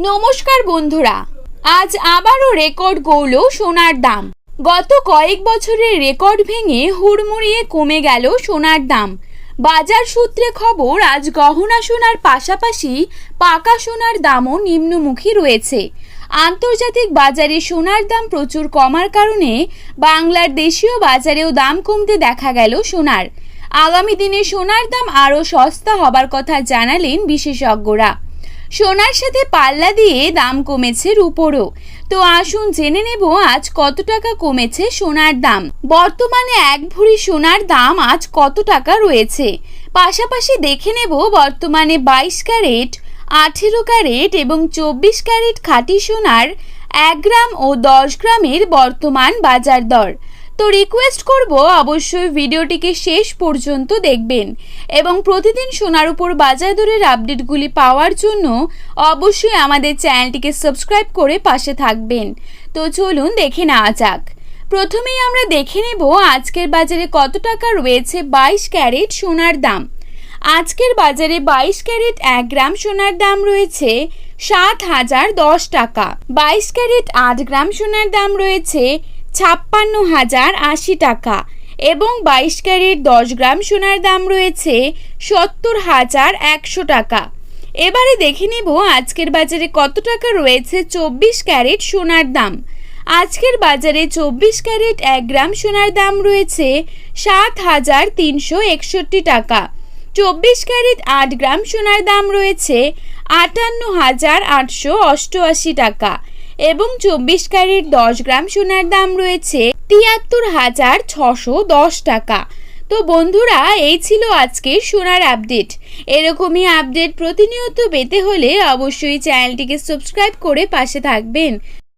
নমস্কার বন্ধুরা, আজ আবারও রেকর্ড গড়ল সোনার দাম। গত কয়েক বছরের রেকর্ড ভেঙে হুড়মুড়িয়ে কমে গেল সোনার দাম। বাজার সূত্রে খবর, আজ গহনা সোনার পাশাপাশি পাকা সোনার দামও নিম্নমুখী রয়েছে। আন্তর্জাতিক বাজারে সোনার দাম প্রচুর কমার কারণে বাংলার দেশীয় বাজারেও দাম কমতে দেখা গেল সোনার। আগামী দিনে সোনার দাম আরও সস্তা হবার কথা জানালেন বিশেষজ্ঞরা। সোনার সাথে পাল্লা দিয়ে দাম কমেছে রূপোরও। তো আসুন জেনে নেব আজ কত টাকা কমেছে সোনার দাম। বর্তমানে এক ভরি সোনার দাম আজ কত টাকা রয়েছে, পাশাপাশি দেখে নেব বর্তমানে 22 ক্যারেট, 18 ক্যারেট এবং 24 ক্যারেট খাঁটি সোনার 1 গ্রাম ও 10 গ্রামের বর্তমান বাজার দর। তো রিকোয়েস্ট করব অবশ্যই ভিডিওটিকে শেষ পর্যন্ত দেখবেন এবং প্রতিদিন সোনার উপর বাজার দরের আপডেটগুলি পাওয়ার জন্য অবশ্যই আমাদের চ্যানেলটিকে সাবস্ক্রাইব করে পাশে থাকবেন। তো চলুন দেখে নেওয়া যাক। প্রথমেই আমরা দেখে নেব আজকের বাজারে কত টাকা রয়েছে 22 ক্যারেট সোনার দাম। আজকের বাজারে 22 ক্যারেট 1 গ্রাম সোনার দাম রয়েছে 7,010 টাকা। 22 ক্যারেট 8 গ্রাম সোনার দাম রয়েছে 56,080 টাকা এবং 22 ক্যারেট 10 গ্রাম সোনার দাম রয়েছে 70,100 টাকা। এবারে দেখে নেব আজকের বাজারে কত টাকা রয়েছে 24 ক্যারেট সোনার দাম। আজকের বাজারে 24 ক্যারেট 1 গ্রাম সোনার দাম রয়েছে 7,361 টাকা। 24 ক্যারেট 8 গ্রাম সোনার দাম রয়েছে 58,888 টাকা এবং 24 ক্যারেট 10 গ্রাম সোনার দাম রয়েছে 73,610 টাকা। তো বন্ধুরা, এই ছিল আজকে সোনার আপডেট। এরকমই আপডেট প্রতিনিয়ত পেতে হলে অবশ্যই চ্যানেলটিকে সাবস্ক্রাইব করে পাশে থাকবেন।